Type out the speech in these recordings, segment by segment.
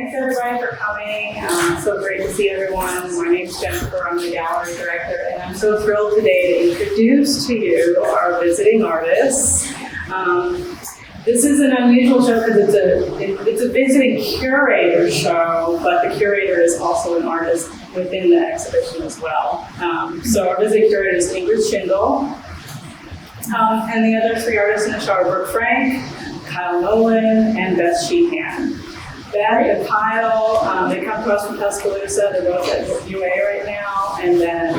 Thanks everybody for coming. So great to see everyone. My name's Jennifer. I'm the gallery director, and I'm so thrilled today to introduce to you our visiting artists. This is an unusual show because it's a visiting curator show, but the curator is also an artist within the exhibition as well. So our visiting curator is Ingrid Schindall, and the other three artists in the show are Brooke Frank, Kyle Nolan, and Beth Sheehan. Beth and Kyle, they come to us from Tuscaloosa. They're both at UA right now. And then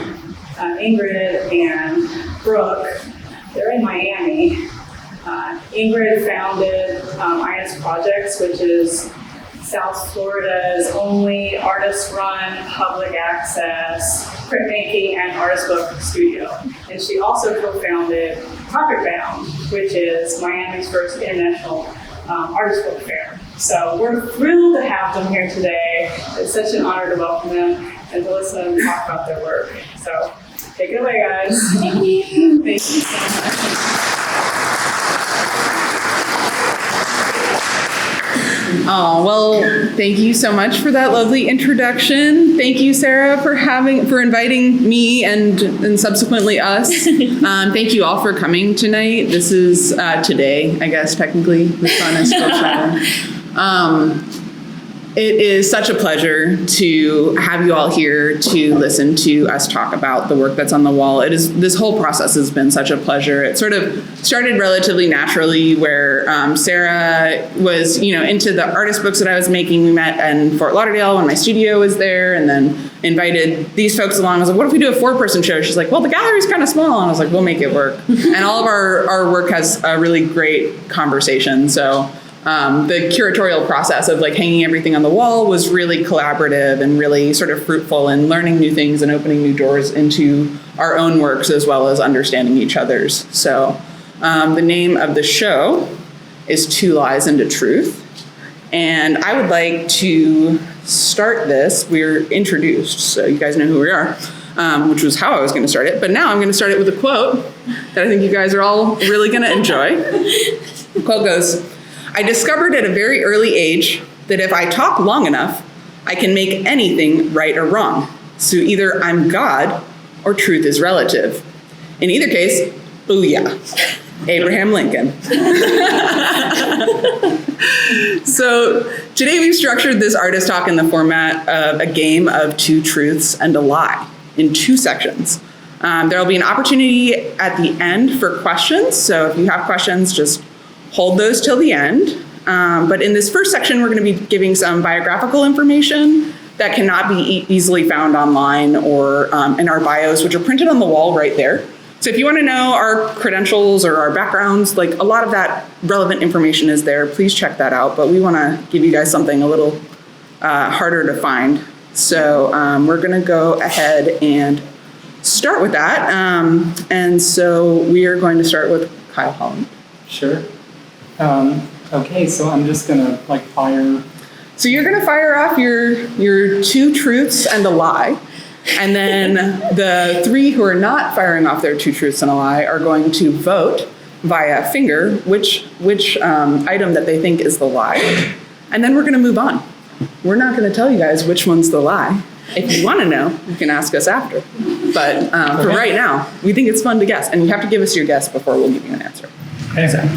Ingrid and Brooke, they're in Miami. Ingrid founded IS Projects, which is South Florida's only artist-run, public access, printmaking, and artist book studio. And she also co-founded Topic Bound, which is Miami's first international artist book fair. So we're thrilled to have them here today. It's such an honor to welcome them and to listen to them talk about their work. So take it away, guys. Thank you. Thank you so much. Oh, well, thank you so much for that lovely introduction. Thank you, Sarah, for inviting me and subsequently us. Thank you all for coming tonight. This is today, I guess, technically. The sun is still shining. It is such a pleasure to have you all here to listen to us talk about the work that's on the wall. This whole process has been such a pleasure. It sort of started relatively naturally where Sarah was, into the artist books that I was making. We met in Fort Lauderdale when my studio was there, and then invited these folks along. I was like, what if we do a 4-person show? She's like, well, the gallery's kind of small. And I was like, we'll make it work. And all of our work has a really great conversation. So the curatorial process of hanging everything on the wall was really collaborative and really sort of fruitful in learning new things and opening new doors into our own works as well as understanding each other's. So the name of the show is Two Lies and a Truth. And I would like to start this. We're introduced, so you guys know who we are, which was how I was going to start it. But now I'm going to start it with a quote that I think you guys are all really going to enjoy. The quote goes, I discovered at a very early age that if I talk long enough, I can make anything right or wrong. So either I'm God or truth is relative. In either case, booyah, Abraham Lincoln. So today we've structured this artist talk in the format of a game of two truths and a lie in 2 sections. There'll be an opportunity at the end for questions. So if you have questions, just hold those till the end. But in this first section, we're going to be giving some biographical information that cannot be easily found online or in our bios, which are printed on the wall right there. So if you want to know our credentials or our backgrounds, a lot of that relevant information is there. Please check that out. But we want to give you guys something a little harder to find. So we're going to go ahead and start with that. And so we are going to start with Kyle Holland. Sure. Okay, so I'm just gonna fire. So you're gonna fire off your 2 truths and a lie, and then the 3 who are not firing off their 2 truths and a lie are going to vote via finger which item that they think is the lie, and then we're gonna move on. We're not gonna tell you guys which one's the lie. If you want to know, you can ask us after. But for right now, we think it's fun to guess, and you have to give us your guess before we'll give you an answer. Okay.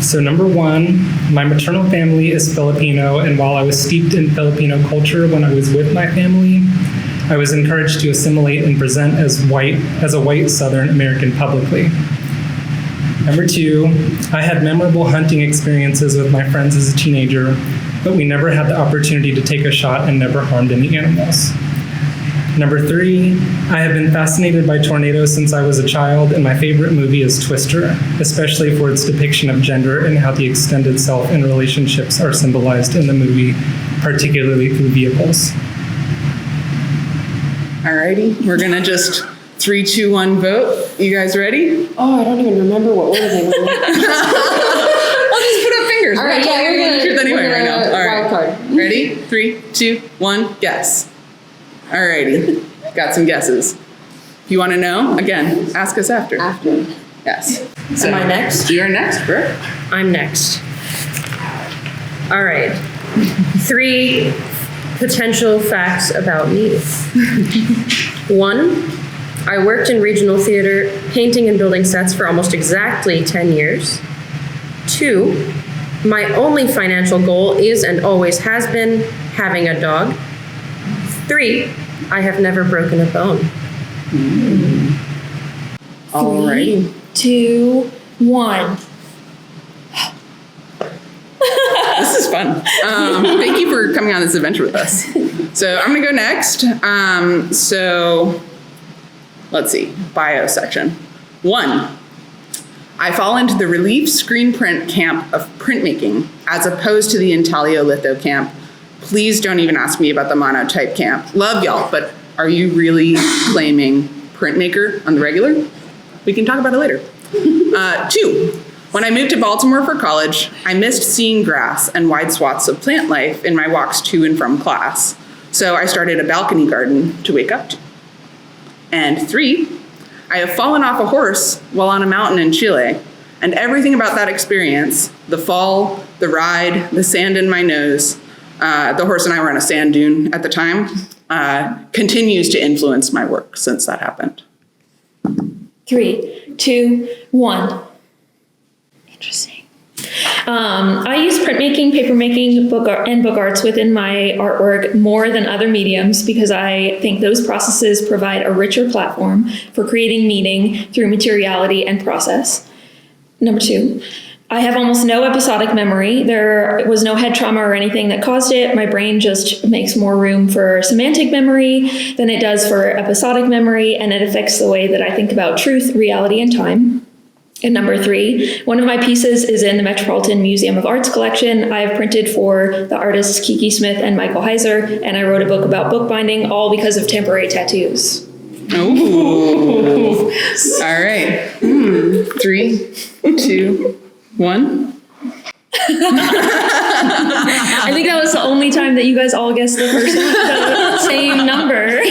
So number 1, my maternal family is Filipino, and while I was steeped in Filipino culture when I was with my family, I was encouraged to assimilate and present as a white Southern American publicly. Number 2, I had memorable hunting experiences with my friends as a teenager, but we never had the opportunity to take a shot and never harmed any animals. Number 3, I have been fascinated by tornadoes since I was a child, and my favorite movie is Twister, especially for its depiction of gender and how the extended self and relationships are symbolized in the movie, particularly through vehicles. Alrighty, we're gonna just 3, 2, 1 vote. You guys ready? Oh, I don't even remember what order they were in. I'll just put up fingers. All right, yeah, we're gonna truth anyway right now. All right, wild card. Ready? 3, 2, 1, guess. Alrighty, got some guesses. If you want to know, again, ask us after. After. Yes. So, am I next? You're next, Brooke. I'm next. All right. 3 potential facts about me. 1, I worked in regional theater, painting and building sets for almost exactly 10 years. 2, my only financial goal is and always has been having a dog. 3, I have never broken a bone. Alrighty. 2, 1. This is fun. Thank you for coming on this adventure with us. So I'm going to go next. So let's see. Bio section. 1. I fall into the relief screen print camp of printmaking as opposed to the intaglio litho camp. Please don't even ask me about the monotype camp. Love y'all, but are you really claiming printmaker on the regular? We can talk about it later. 2. When I moved to Baltimore for college, I missed seeing grass and wide swaths of plant life in my walks to and from class. So I started a balcony garden to wake up to. And 3, I have fallen off a horse while on a mountain in Chile, and everything about that experience, the fall, the ride, the sand in my nose, the horse and I were on a sand dune at the time, continues to influence my work since that happened. 3, 2, 1. Interesting. I use printmaking, papermaking, and book arts within my artwork more than other mediums because I think those processes provide a richer platform for creating meaning through materiality and process. Number 2, I have almost no episodic memory. There was no head trauma or anything that caused it. My brain just makes more room for semantic memory than it does for episodic memory, and it affects the way that I think about truth, reality, and time. And number 3, one of my pieces is in the Metropolitan Museum of Art's collection. I have printed for the artists Kiki Smith and Michael Heiser, and I wrote a book about bookbinding, all because of temporary tattoos. Ooh. All right. 3, 2, 1. I think that was the only time that you guys all guessed the same number.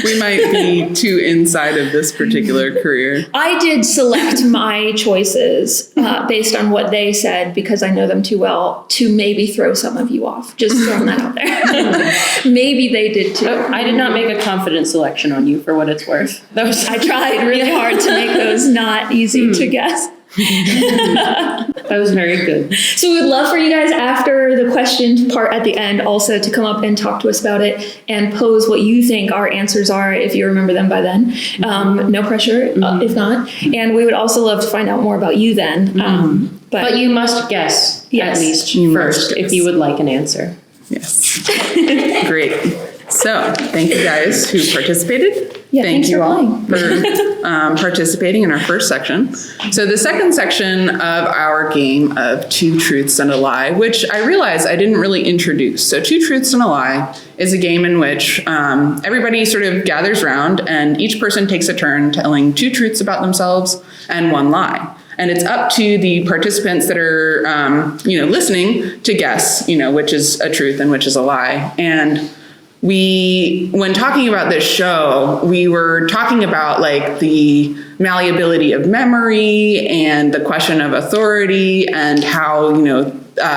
We might be too inside of this particular career. I did select my choices based on what they said because I know them too well to maybe throw some of you off. Just throwing that out there. Maybe they did too. I did not make a confident selection on you for what it's worth. I tried really hard to make those not easy to guess. That was very good. So we would love for you guys after the question part at the end also to come up and talk to us about it and pose what you think our answers are if you remember them by then. No pressure if not. And we would also love to find out more about you then. But you must guess at least first if you would like an answer. Yes. Great. So thank you guys who participated. Yeah, thank thanks you for all playing. for participating in our first section. So the second section of our game of Two Truths and a Lie, which I realized I didn't really introduce. So Two Truths and a Lie is a game in which everybody sort of gathers around and each person takes a turn telling 2 truths about themselves and 1 lie. And it's up to the participants that are, listening to guess, which is a truth and which is a lie. And when talking about this show, we were talking about like the malleability of memory and the question of authority and how,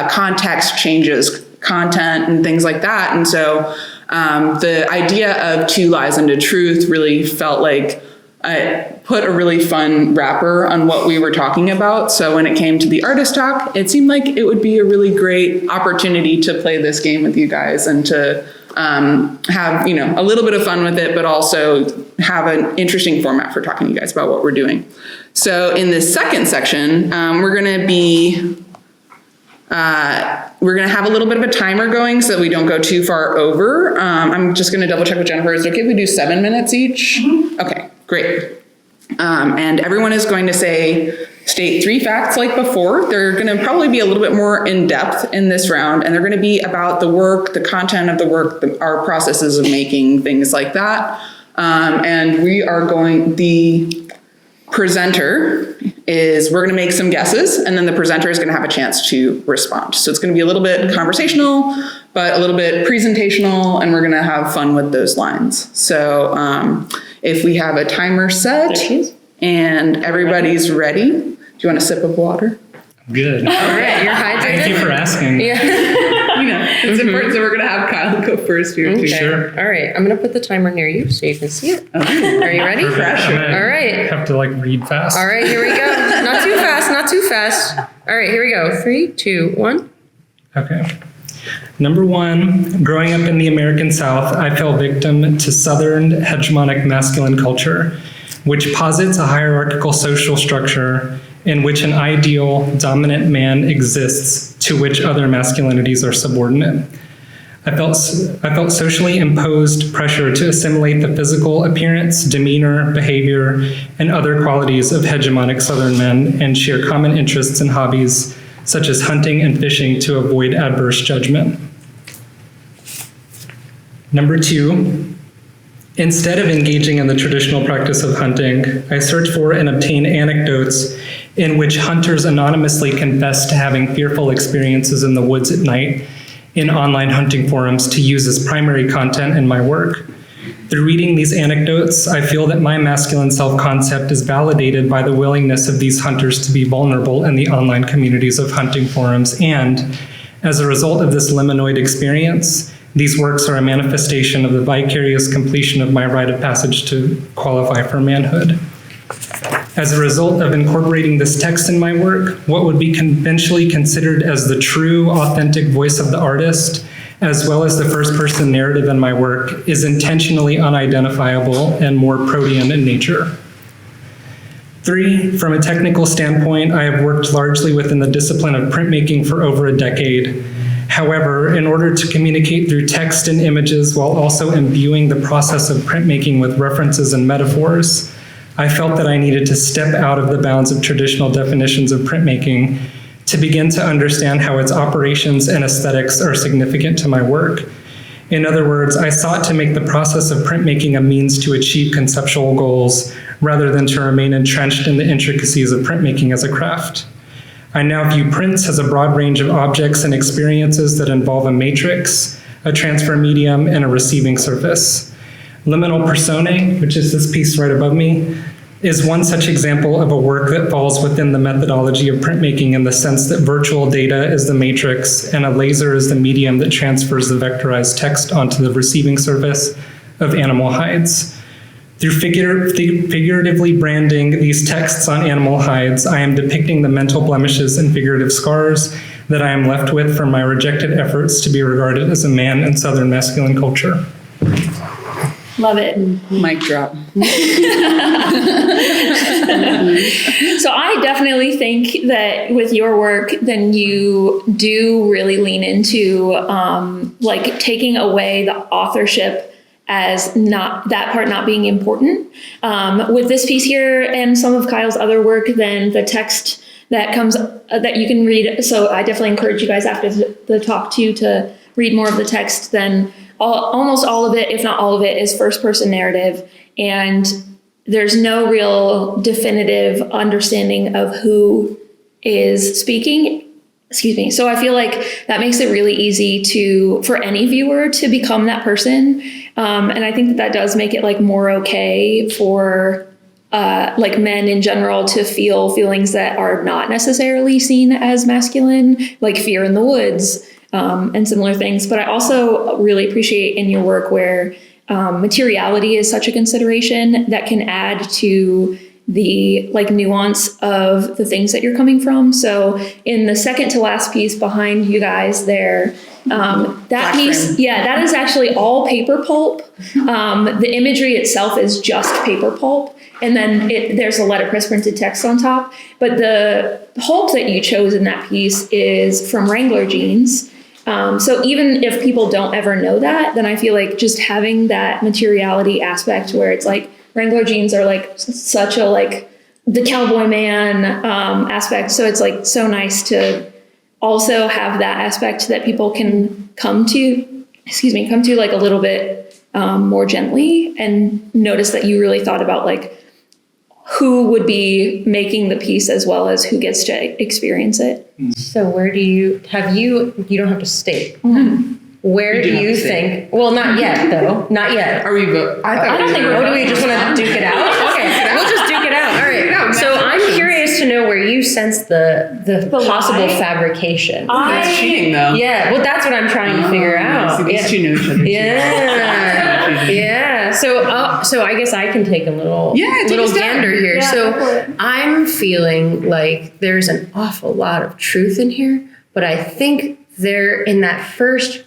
context changes content and things like that. And so the idea of 2 lies and a truth really felt like I put a really fun wrapper on what we were talking about. So when it came to the artist talk, it seemed like it would be a really great opportunity to play this game with you guys and to have, a little bit of fun with it, but also have an interesting format for talking to you guys about what we're doing. So in this second section, we're going to have a little bit of a timer going so that we don't go too far over. I'm just going to double check with Jennifer. Is it okay if we do 7 minutes each? Mm-hmm. Okay, great. And everyone is going to state 3 facts like before. They're going to probably be a little bit more in depth in this round, and they're going to be about the work, the content of the work, our processes of making, things like that. And the presenter we're going to make some guesses, and then the presenter is going to have a chance to respond. So it's going to be a little bit conversational, but a little bit presentational, and we're going to have fun with those lines. So if we have a timer set and everybody's ready, do you want a sip of water? Good. All right, you're hydrated. Thank you for asking. Yeah. It's important, so we're going to have Kyle go first here, too. Sure. All right, I'm going to put the timer near you so you can see it. Okay. Are you ready? I'm gonna All right. have to read fast. All right, here we go. Not too fast, not too fast. All right, here we go. 3, 2, 1. Okay. Number 1, growing up in the American South, I fell victim to Southern hegemonic masculine culture, which posits a hierarchical social structure in which an ideal dominant man exists to which other masculinities are subordinate. I felt socially imposed pressure to assimilate the physical appearance, demeanor, behavior, and other qualities of hegemonic Southern men and share common interests and hobbies such as hunting and fishing to avoid adverse judgment. Number 2, instead of engaging in the traditional practice of hunting, I search for and obtain anecdotes in which hunters anonymously confess to having fearful experiences in the woods at night in online hunting forums to use as primary content in my work. Through reading these anecdotes, I feel that my masculine self-concept is validated by the willingness of these hunters to be vulnerable in the online communities of hunting forums, and as a result of this liminoid experience, these works are a manifestation of the vicarious completion of my rite of passage to qualify for manhood. As a result of incorporating this text in my work, what would be conventionally considered as the true, authentic voice of the artist, as well as the first-person narrative in my work, is intentionally unidentifiable and more protean in nature. 3, from a technical standpoint, I have worked largely within the discipline of printmaking for over a decade. However, in order to communicate through text and images while also imbuing the process of printmaking with references and metaphors, I felt that I needed to step out of the bounds of traditional definitions of printmaking to begin to understand how its operations and aesthetics are significant to my work. In other words, I sought to make the process of printmaking a means to achieve conceptual goals rather than to remain entrenched in the intricacies of printmaking as a craft. I now view prints as a broad range of objects and experiences that involve a matrix, a transfer medium, and a receiving surface. Liminal Personae, which is this piece right above me, is one such example of a work that falls within the methodology of printmaking in the sense that virtual data is the matrix and a laser is the medium that transfers the vectorized text onto the receiving surface of animal hides. Through figuratively branding these texts on animal hides, I am depicting the mental blemishes and figurative scars that I am left with from my rejected efforts to be regarded as a man in Southern masculine culture. Love it. Mic drop. So I definitely think that with your work, then you do really lean into taking away the authorship as not that part not being important. With this piece here and some of Kyle's other work, then the text that comes that you can read. So I definitely encourage you guys after the talk to read more of the text. Then almost all of it, if not all of it, is first person narrative, and there's no real definitive understanding of who is speaking. Excuse me. So I feel like that makes it really easy for any viewer to become that person. And I think that does make it more okay for men in general to feel feelings that are not necessarily seen as masculine, like fear in the woods, and similar things. But I also really appreciate in your work where materiality is such a consideration that can add to the nuance of the things that you're coming from. So in the second to last piece behind you guys there, that piece, that is actually all paper pulp. The imagery itself is just paper pulp. And then there's a letterpress printed text on top. But the pulp that you chose in that piece is from Wrangler jeans. So even if people don't ever know that, then I feel like just having that materiality aspect where it's Wrangler jeans are such a the cowboy man aspect. So it's so nice to also have that aspect that people can come to a little bit more gently, and notice that you really thought about who would be making the piece as well as who gets to experience it. So where do you don't have to state. Mm-hmm. Where do you think? Well, not yet, though. Not yet. Are we? I don't think we're. Do we just want to duke it out? Okay, we'll just duke it out. All right. So I'm curious to know where you sense the possible lie? fabrication. That's cheating, though. Yeah, well, that's what I'm trying to figure out. See, these two know each other. Yeah, yeah. So I guess I can take a little take a stab. gander here. Yeah, go for So it. I'm feeling like there's an awful lot of truth in here, but I think there in that first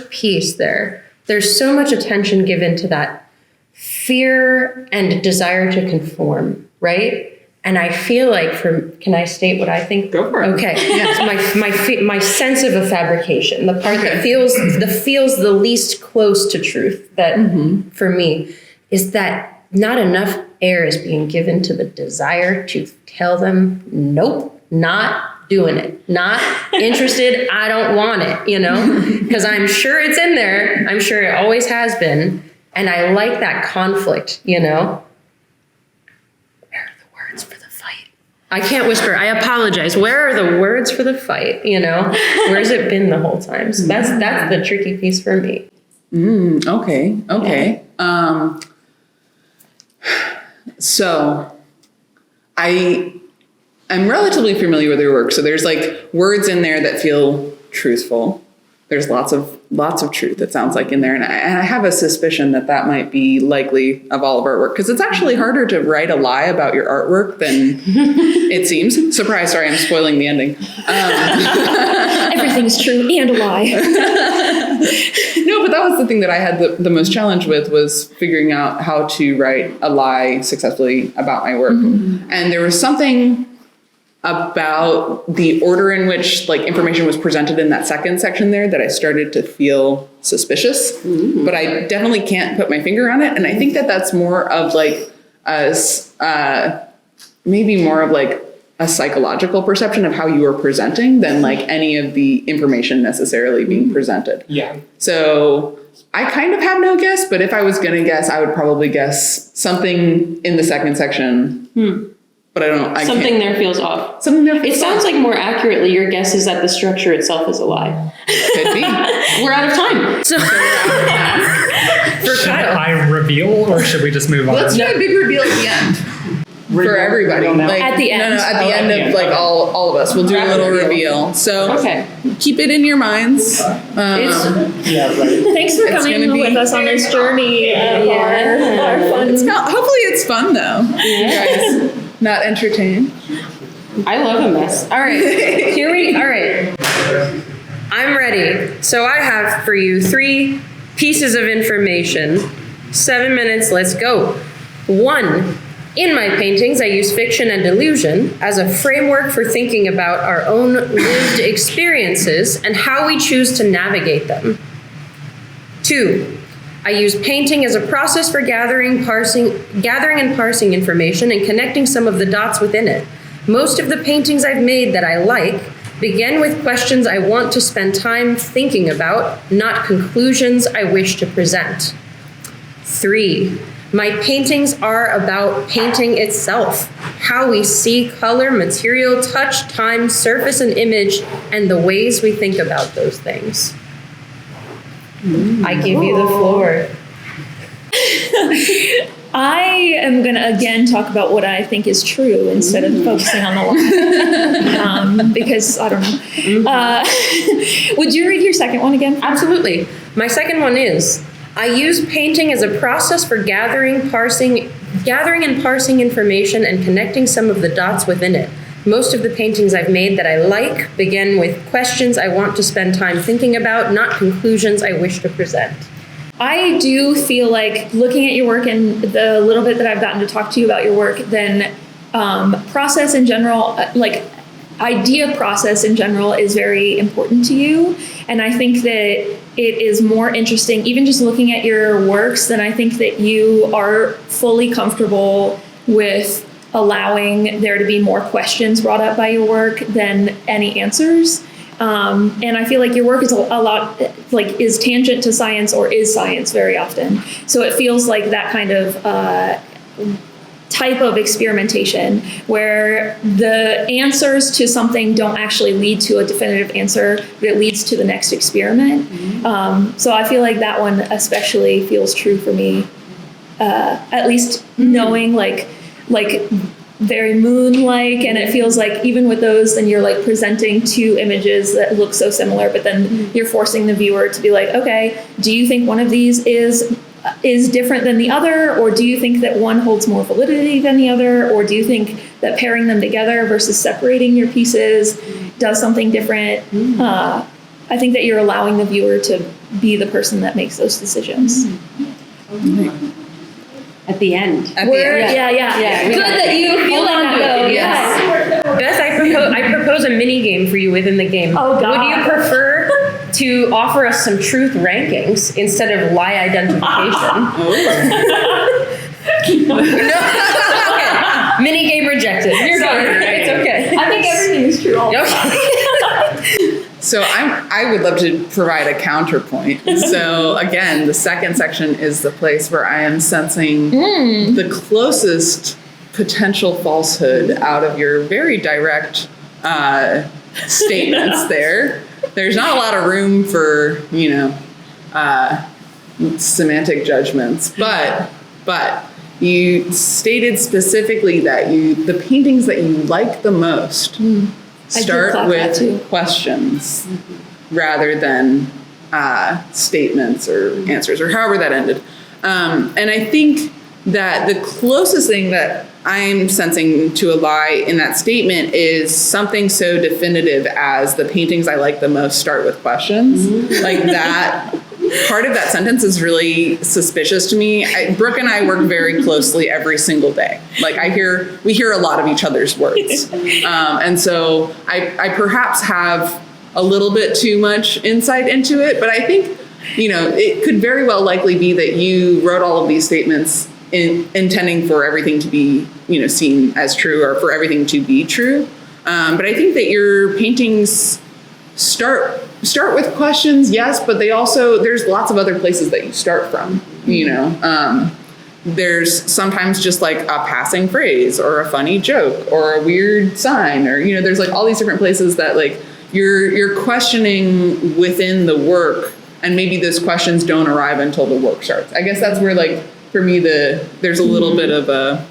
piece there's so much attention given to that fear and desire to conform, right? And I feel like can I state what I think? Go for it. Okay. So my sense of a fabrication, the part that feels the least close to truth, that for me is that not enough air is being given to the desire to tell them, nope, not doing it, not interested. I don't want it, because I'm sure it's in there. I'm sure it always has been. And I like that conflict, Where are the words for the fight? I can't whisper. I apologize. Where are the words for the fight? Where's it been the whole time? So that's the tricky piece for me. Okay. So I'm relatively familiar with your work. So there's like words in there that feel truthful. There's lots of truth, it sounds like, in there. And I have a suspicion that might be likely of all of our work, because it's actually harder to write a lie about your artwork than it seems. Surprise, sorry, I'm spoiling the ending. Everything's true and a lie. No, but that was the thing that I had the most challenge with, was figuring out how to write a lie successfully about my work. And there was something about the order in which information was presented in that second section there that I started to feel suspicious, but I definitely can't put my finger on it. And I think that's more of maybe more of a psychological perception of how you are presenting than any of the information necessarily being presented. Yeah. So I kind of have no guess, but if I was going to guess, I would probably guess something in the second section. But Something there feels off. Something there feels It sounds like more accurately your guess is that the structure itself is a lie. Could be. We're out of time. So for Should Kyle. I reveal, or should we just move on? Let's do a big reveal at the end. For everybody. At the end. No, at the end of all of us. We'll do a little reveal. So keep it in your minds. Thanks for coming gonna be- with us on this journey of our fun. Hopefully it's fun though. You guys not entertained. I love a mess. All right. All right. I'm ready. So I have for you 3 pieces of information. 7 minutes, let's go. 1, in my paintings, I use fiction and illusion as a framework for thinking about our own lived experiences and how we choose to navigate them. 2, I use painting as a process for gathering and parsing information and connecting some of the dots within it. Most of the paintings I've made that I like begin with questions I want to spend time thinking about, not conclusions I wish to present. 3, my paintings are about painting itself, how we see color, material, touch, time, surface, and image, and the ways we think about those things. I give you the floor. I am going to again talk about what I think is true instead of focusing on the lie. Because I don't know. Would you read your second one again? Absolutely. My second one is, I use painting as a process for gathering and parsing information and connecting some of the dots within it. Most of the paintings I've made that I like begin with questions I want to spend time thinking about, not conclusions I wish to present. I do feel like, looking at your work and the little bit that I've gotten to talk to you about your work, then process in general, idea process in general is very important to you. And I think that it is more interesting, even just looking at your works, then I think that you are fully comfortable with allowing there to be more questions brought up by your work than any answers. And I feel like your work is a lot is tangent to science or is science very often. So it feels like that kind of type of experimentation where the answers to something don't actually lead to a definitive answer, but it leads to the next experiment. So I feel like that one especially feels true for me, at least knowing very moon-like, and it feels like even with those, then you're like presenting two images that look so similar, but then you're forcing the viewer to be like, okay, do you think one of these is different than the other, or do you think that one holds more validity than the other, or do you think that pairing them together versus separating your pieces does something different? I think that you're allowing the viewer to be the person that makes those decisions. At the end. Yeah. Good that you feel like that, though. Yes. Beth, I propose a mini game for you within the game. Oh, God. Would you prefer to offer us some truth rankings instead of lie identification? Okay. Mini game rejected. You're good. It's okay. I think everything is true all the time. So I would love to provide a counterpoint. So again, the second section is the place where I am sensing the closest potential falsehood out of your very direct statements there. There's not a lot of room for, semantic judgments, but you stated specifically that the paintings that you like the most start with questions rather than statements or answers, or however that ended. And I think that the closest thing that I'm sensing to a lie in that statement is something so definitive as the paintings I like the most start with questions. Like that part of that sentence is really suspicious to me. Brooke and I work very closely every single day. Like we hear a lot of each other's words. And so I perhaps have a little bit too much insight into it, but I think, it could very well likely be that you wrote all of these statements intending for everything to be, seen as true, or for everything to be true. But I think that your paintings start with questions, yes, but there's lots of other places that you start from, there's sometimes just like a passing phrase or a funny joke or a weird sign, or, there's like all these different places that like you're questioning within the work, and maybe those questions don't arrive until the work starts. I guess that's where, like, for me, there's a little bit of a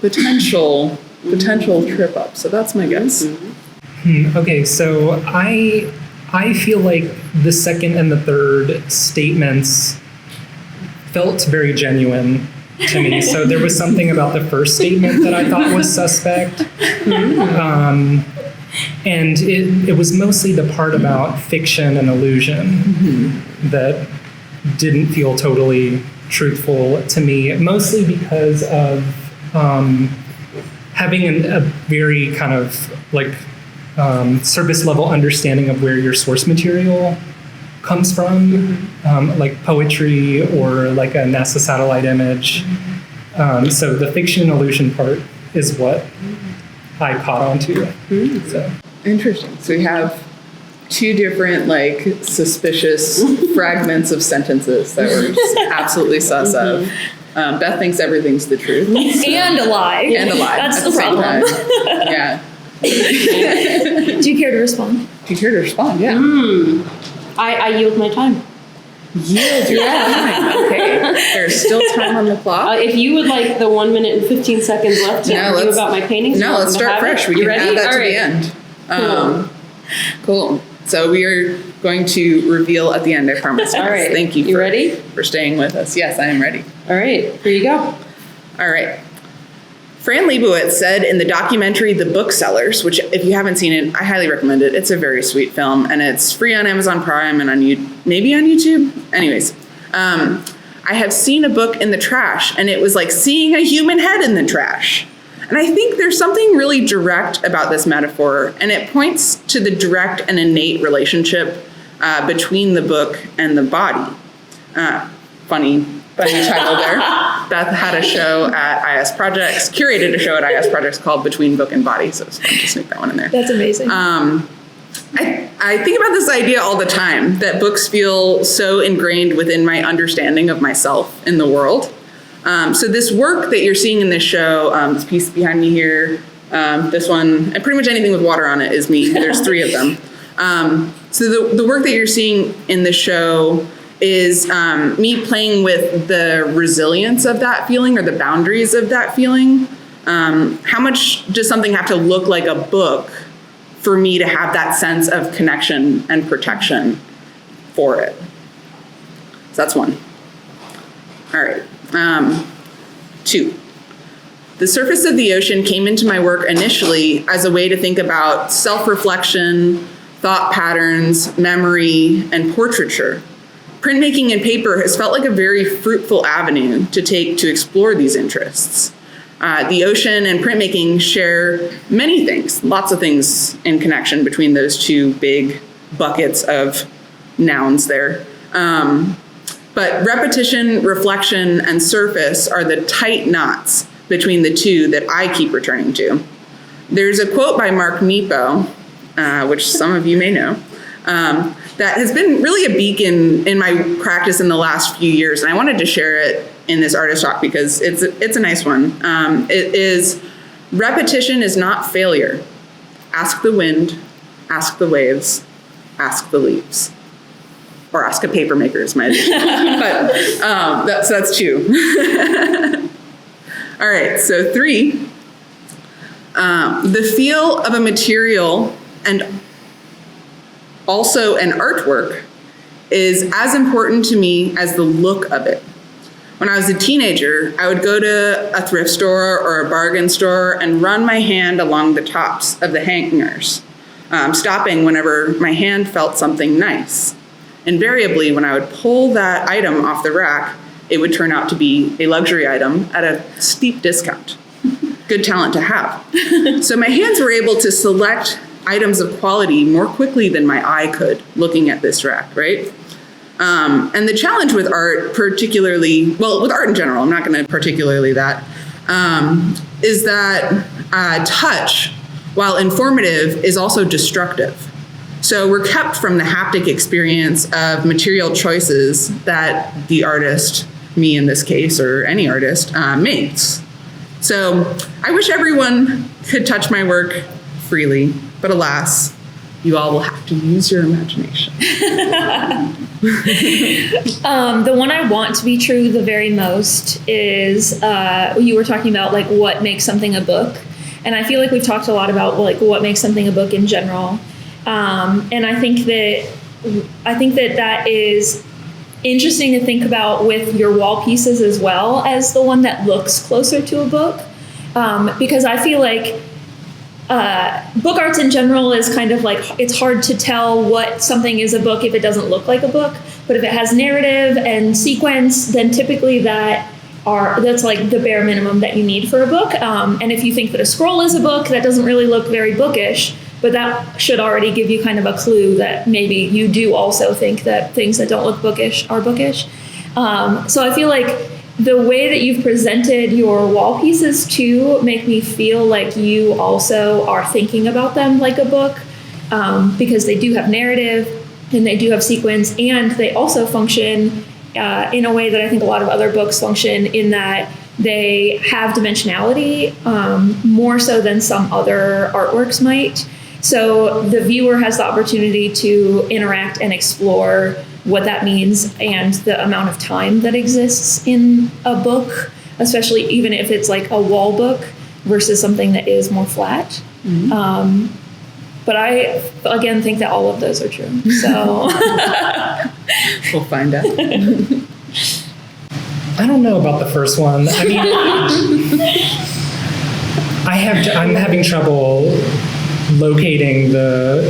potential trip up. So that's my guess. Okay, so I feel like the second and the third statements felt very genuine to me. So there was something about the first statement that I thought was suspect. And it was mostly the part about fiction and illusion that didn't feel totally truthful to me, mostly because of having a very kind of like surface level understanding of where your source material comes from, like poetry or like a NASA satellite image. So the fiction and illusion part is what I caught on to. So. Interesting. So we have two different, like, suspicious fragments of sentences that we're just absolutely sus of. Beth thinks everything's the truth. So. And a lie. And a lie. That's the problem. Yeah. Do you care to respond? Do you care to respond? Yeah. I yield my time. Yield your time. Okay. There's still time on the clock. If you would like the 1 minute and 15 seconds left to tell you about my paintings. No, let's start fresh. We can add that to the end. Cool. So we are going to reveal at the end, I promise. All right. Thank you. You ready? For staying with us. Yes, I am ready. All right. Here you go. All right. Fran Lebowitz said in the documentary The Booksellers, which if you haven't seen it, I highly recommend it. It's a very sweet film, and it's free on Amazon Prime and maybe on YouTube. Anyways, I have seen a book in the trash, and it was like seeing a human head in the trash. And I think there's something really direct about this metaphor, and it points to the direct and innate relationship between the book and the body. Funny title there. Beth had a show at IS Projects, curated a show at IS Projects called Between Book and Body, so it's fun to sneak that one in there. That's amazing. I think about this idea all the time, that books feel so ingrained within my understanding of myself in the world. So this work that you're seeing in this show, this piece behind me here, this one, and pretty much anything with water on it is me. There's 3 of them. So the work that you're seeing in this show is me playing with the resilience of that feeling, or the boundaries of that feeling. How much does something have to look like a book for me to have that sense of connection and protection for it? So that's one. All right. 2. The surface of the ocean came into my work initially as a way to think about self-reflection, thought patterns, memory, and portraiture. Printmaking and paper has felt like a very fruitful avenue to take to explore these interests. The ocean and printmaking share many things, lots of things in connection between those two big buckets of nouns there. But repetition, reflection, and surface are the tight knots between the two that I keep returning to. There's a quote by Mark Nepo, which some of you may know, that has been really a beacon in my practice in the last few years, and I wanted to share it in this artist talk because it's a nice one. It is, repetition is not failure. Ask the wind, ask the waves, ask the leaves. Or ask a paper maker is my addition. But that's 2. All right, so 3. The feel of a material and also an artwork is as important to me as the look of it. When I was a teenager, I would go to a thrift store or a bargain store and run my hand along the tops of the hangers, stopping whenever my hand felt something nice. Invariably, when I would pull that item off the rack, it would turn out to be a luxury item at a steep discount. Good talent to have. So my hands were able to select items of quality more quickly than my eye could looking at this rack, right? And the challenge with art, particularly, well, with art in general, I'm not going to particularly that, is that touch, while informative, is also destructive. So we're kept from the haptic experience of material choices that the artist, me in this case, or any artist, makes. So I wish everyone could touch my work freely, but alas, you all will have to use your imagination. The one I want to be true the very most is you were talking about like what makes something a book, and I feel like we've talked a lot about like what makes something a book in general. And I think that is interesting to think about with your wall pieces as well as the one that looks closer to a book, because I feel like book arts in general is kind of like it's hard to tell what something is a book if it doesn't look like a book, but if it has narrative and sequence, then typically that's like the bare minimum that you need for a book. And if you think that a scroll is a book, that doesn't really look very bookish. But that should already give you kind of a clue that maybe you do also think that things that don't look bookish are bookish. So I feel like the way that you've presented your wall pieces too make me feel like you also are thinking about them like a book, because they do have narrative and they do have sequence, and they also function in a way that I think a lot of other books function, in that they have dimensionality more so than some other artworks might. So the viewer has the opportunity to interact and explore what that means and the amount of time that exists in a book, especially even if it's like a wall book versus something that is more flat. Mm-hmm. But I, again, think that all of those are true. So we'll find out. I don't know about the first one. I mean, I'm having trouble locating the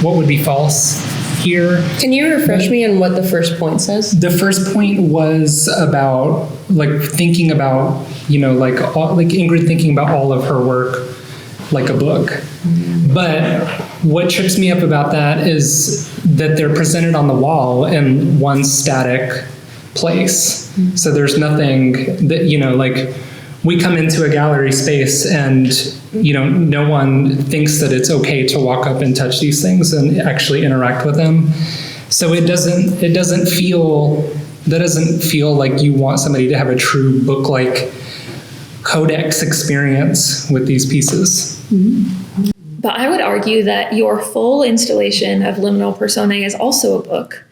what would be false here. Can you refresh me on what the first point says? The first point was about like thinking about, like Ingrid thinking about all of her work like a book. But what trips me up about that is that they're presented on the wall in one static place. So there's nothing that, like we come into a gallery space and, no one thinks that it's okay to walk up and touch these things and actually interact with them. So it doesn't feel like you want somebody to have a true book-like codex experience with these pieces. But I would argue that your full installation of liminal personae is also a book,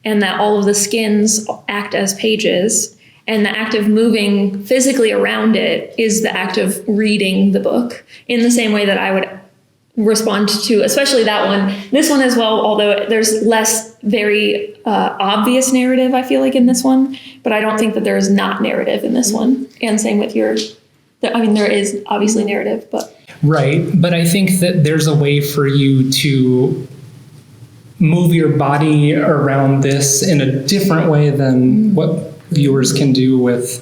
and that all of the skins act as pages, And the act of moving physically around it is the act of reading the book, in the same way that I would respond to, especially that one. This one as well, although there's less very obvious narrative, I feel like, in this one. But I don't think that there is not narrative in this one. And same with there is obviously narrative, but. Right. But I think that there's a way for you to move your body around this in a different way than what viewers can do with,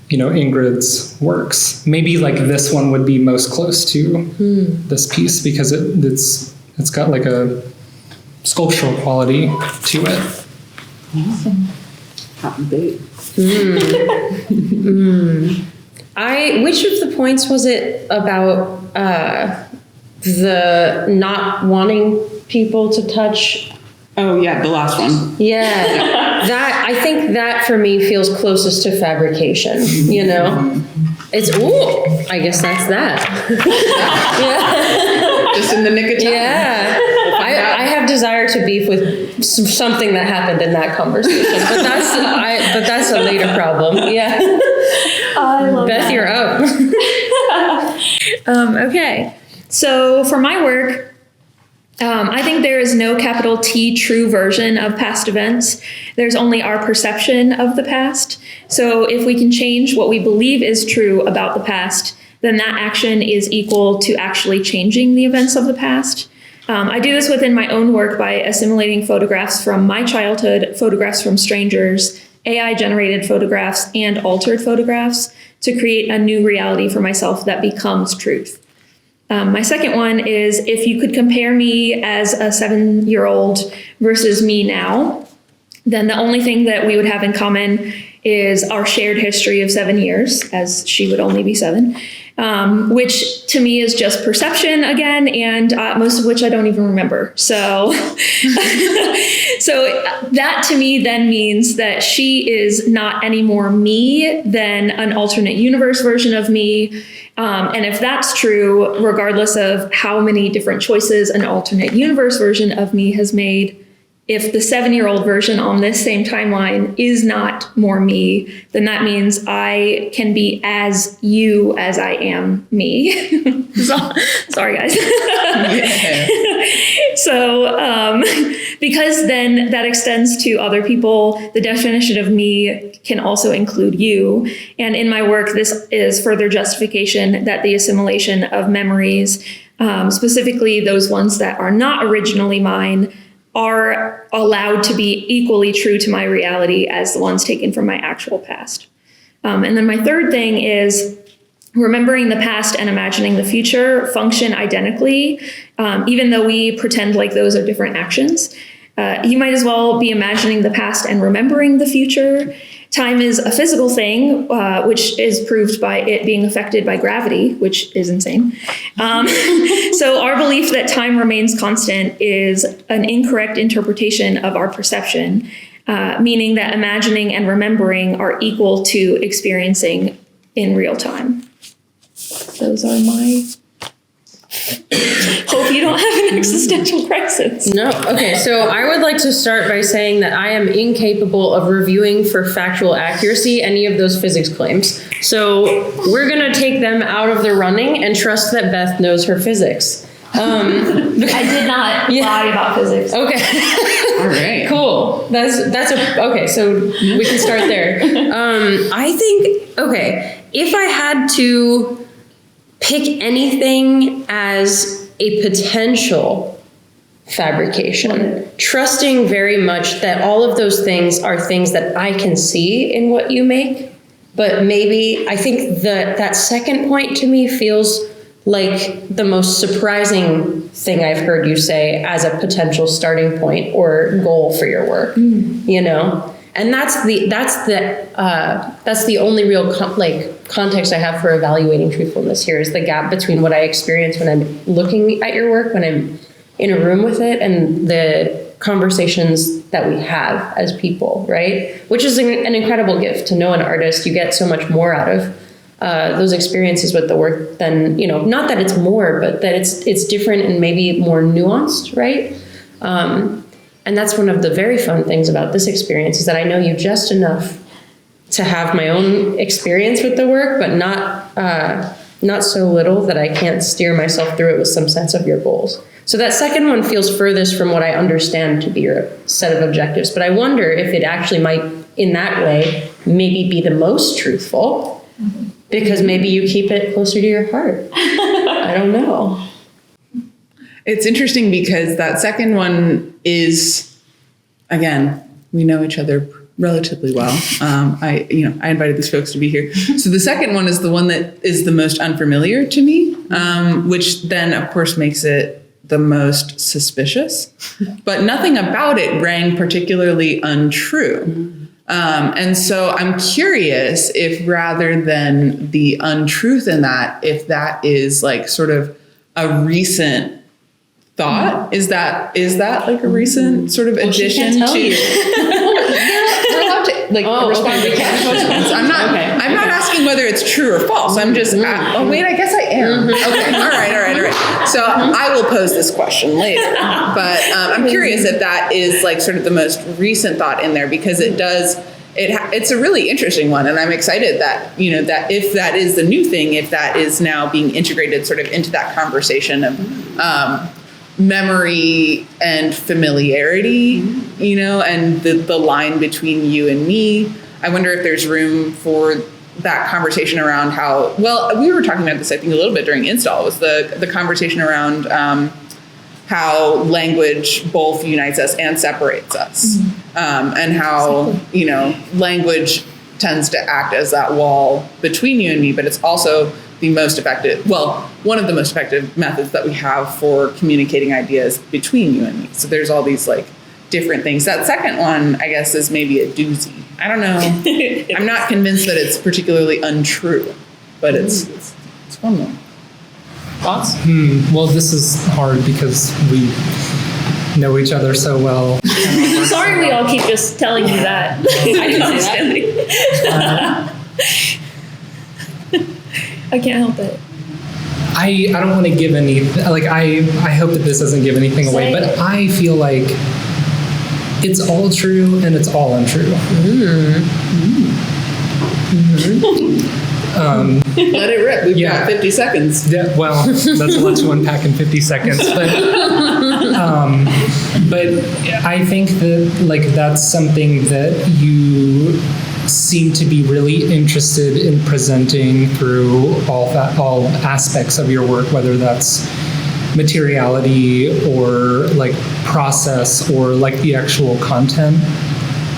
Ingrid's works. Maybe like this one would be most close to this piece because it's got like a sculptural quality to it. Awesome. Hot debate. Which of the points was it about the not wanting people to touch? Oh yeah, the last one. Yeah. I think that for me feels closest to fabrication, It's, I guess that's that. Yeah. Just in the nick of time. Yeah. I have desire to beef with something that happened in that conversation, but that's a later problem. Yeah. I love Beth, that. you're up. Okay. So for my work, I think there is no capital T true version of past events. There's only our perception of the past. So if we can change what we believe is true about the past, then that action is equal to actually changing the events of the past. I do this within my own work by assimilating photographs from my childhood, photographs from strangers, AI-generated photographs, and altered photographs to create a new reality for myself that becomes truth. My second one is, if you could compare me as a 7-year-old versus me now, then the only thing that we would have in common is our shared history of 7 years, as she would only be 7, which to me is just perception again, and most of which I don't even remember. So, so that to me then means that she is not any more me than an alternate universe version of me. And if that's true, regardless of how many different choices an alternate universe version of me has made, if the 7-year-old version on this same timeline is not more me, then that means I can be as you as I am me. Sorry, guys. Yeah. So, because then that extends to other people, the definition of me can also include you. And in my work, this is further justification that the assimilation of memories, specifically those ones that are not originally mine, are allowed to be equally true to my reality as the ones taken from my actual past. And then my third thing is remembering the past and imagining the future function identically, even though we pretend like those are different actions. You might as well be imagining the past and remembering the future. Time is a physical thing, which is proved by it being affected by gravity, which is insane. So our belief that time remains constant is an incorrect interpretation of our perception, meaning that imagining and remembering are equal to experiencing in real time. Those are my... Hope you don't have an existential crisis. No. Okay, so I would like to start by saying that I am incapable of reviewing for factual accuracy any of those physics claims. So we're going to take them out of the running and trust that Beth knows her physics. I did not lie about physics. Okay. All right. Cool. Okay, so we can start there. I think, okay, if I had to pick anything as a potential fabrication, trusting very much that all of those things are things that I can see in what you make. But maybe I think that second point to me feels like the most surprising thing I've heard you say as a potential starting point or goal for your work, And that's the only real context I have for evaluating truthfulness here, is the gap between what I experience when I'm looking at your work, when I'm in a room with it, and the conversations that we have as people, right? Which is an incredible gift to know an artist. You get so much more out of those experiences with the work than, not that it's more, but that it's different and maybe more nuanced, right? And that's one of the very fun things about this experience, is that I know you just enough to have my own experience with the work, but not so little that I can't steer myself through it with some sense of your goals. So that second one feels furthest from what I understand to be your set of objectives. But I wonder if it actually might, in that way, maybe be the most truthful, because maybe you keep it closer to your heart. I don't know. It's interesting because that second one is, again, we know each other relatively well. I invited these folks to be here. So the second one is the one that is the most unfamiliar to me, which then of course makes it the most suspicious, but nothing about it rang particularly untrue. And so I'm curious if rather than the untruth in that, if that is like sort of a recent thought, is that like a recent sort of addition to respond to questions. I'm not asking whether it's true or false. I'm just, oh wait, I guess I am. Okay, all right. So I will pose this question later, but I'm curious if that is like sort of the most recent thought in there, because it's a really interesting one. And I'm excited that, that if that is the new thing, if that is now being integrated sort of into that conversation of, memory and familiarity, and the line between you and me. I wonder if there's room for that conversation around how, well, we were talking about this, I think, a little bit during install, was the conversation around how language both unites us and separates us, and how, language tends to act as that wall between you and me, but it's also the most effective, one of the most effective methods that we have for communicating ideas between you and me. So there's all these like different things. That second one, I guess, is maybe a doozy. I don't know. I'm not convinced that it's particularly untrue, but it's one more. Thoughts? Well, this is hard because we know each other so well. Sorry, we all keep just telling you that. I didn't say that. I can't help it. I don't want to give any, like, I hope that this doesn't give anything away, but I feel like it's all true and it's all untrue. Let it rip. We've got 50 seconds. Yeah, well, that's a lot to unpack in 50 seconds. But I think that, like, that's something that you seem to be really interested in presenting through all aspects of your work, whether that's materiality or like process or like the actual content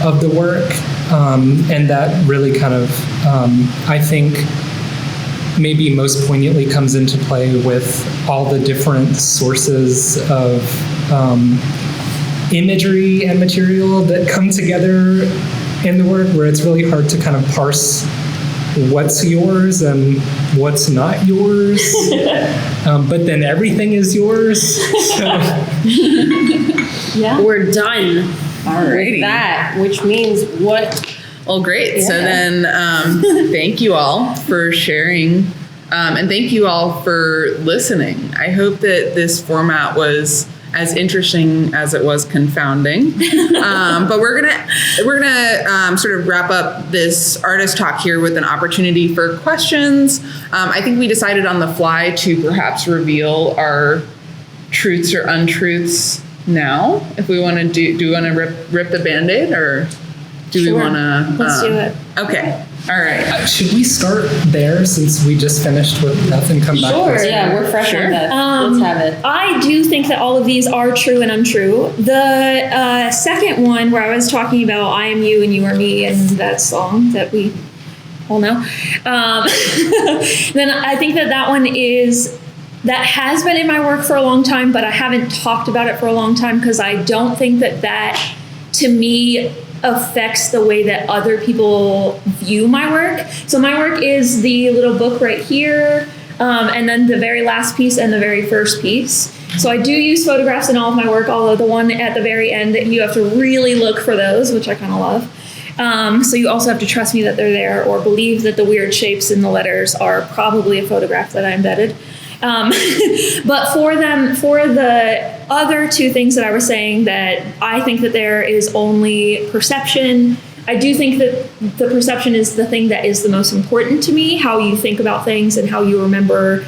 of the work. And that really kind of, I think, maybe most poignantly comes into play with all the different sources of imagery and material that come together in the work, where it's really hard to kind of parse what's yours and what's not yours. But then everything is yours. So. Yeah. We're done. Alrighty. With that, which means what? Well, great. Yeah. So then thank you all for sharing, and thank you all for listening. I hope that this format was as interesting as it was confounding. But we're gonna sort of wrap up this artist talk here with an opportunity for questions. I think we decided on the fly to perhaps reveal our truths or untruths now. If we want to do we want to rip the Band-Aid, or do we want to? Let's do it. Okay. All right. Should we start there since we just finished with Beth and come back? Sure. Yeah, we're fresh on Beth. Let's have it. I do think that all of these are true and untrue. The second one, where I was talking about I am you and you are me, and that song that we all know, then I think that one has been in my work for a long time, but I haven't talked about it for a long time because I don't think that to me affects the way that other people view my work. So my work is the little book right here, and then the very last piece and the very first piece. So I do use photographs in all of my work, although the one at the very end, you have to really look for those, which I kind of love. So you also have to trust me that they're there, or believe that the weird shapes in the letters are probably a photograph that I embedded. But for the other two things that I was saying, that I think that there is only perception, I do think that the perception is the thing that is the most important to me, how you think about things and how you remember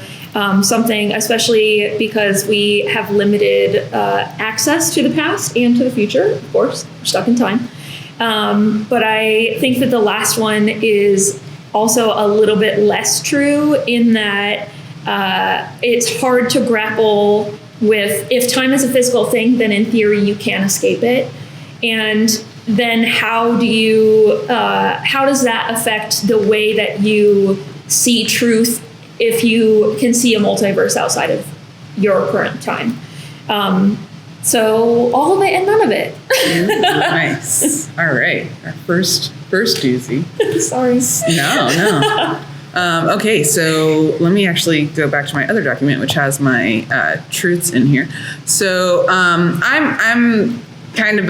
something, especially because we have limited access to the past and to the future. Of course, we're stuck in time. But I think that the last one is also a little bit less true in that it's hard to grapple with, if time is a physical thing, then in theory you can escape it. And then how does that affect the way that you see truth if you can see a multiverse outside of your current time? So all of it and none of it. Nice. All right. Our first doozy. Sorry. No. Okay, so let me actually go back to my other document, which has my truths in here. So I'm kind of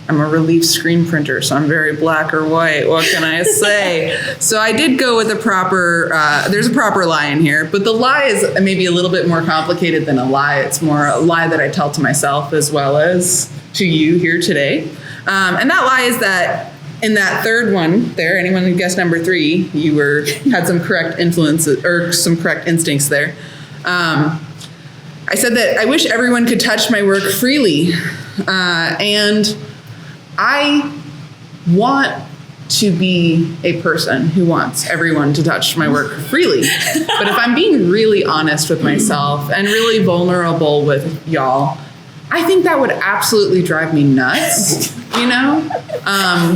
I'm a relief screen printer, so I'm very black or white. What can I say? So I did go with a proper, there's a proper lie in here, but the lie is maybe a little bit more complicated than a lie. It's more a lie that I tell to myself as well as to you here today. And that lie is that in that third one there, anyone who guessed number 3, you had some correct influences or some correct instincts there. I said that I wish everyone could touch my work freely. And I want to be a person who wants everyone to touch my work freely. But if I'm being really honest with myself and really vulnerable with y'all, I think that would absolutely drive me nuts, you know?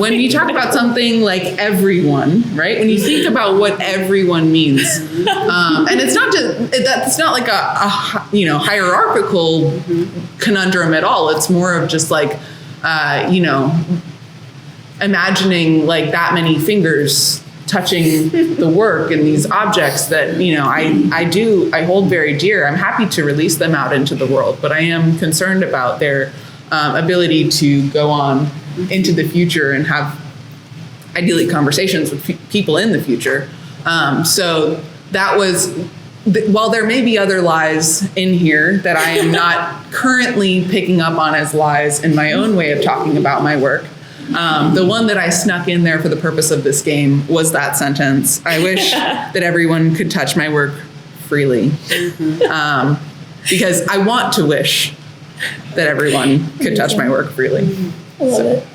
When you talk about something like everyone, right? When you think about what everyone means, and it's not just, that's not like a hierarchical conundrum at all. It's more of just like, imagining like that many fingers touching the work and these objects that, I hold very dear. I'm happy to release them out into the world, but I am concerned about their ability to go on into the future and have ideally conversations with people in the future. So that was, while there may be other lies in here that I am not currently picking up on as lies in my own way of talking about my work, the one that I snuck in there for the purpose of this game was that sentence. I wish that everyone could touch my work freely. Because I want to wish that everyone could touch my work freely. I love it.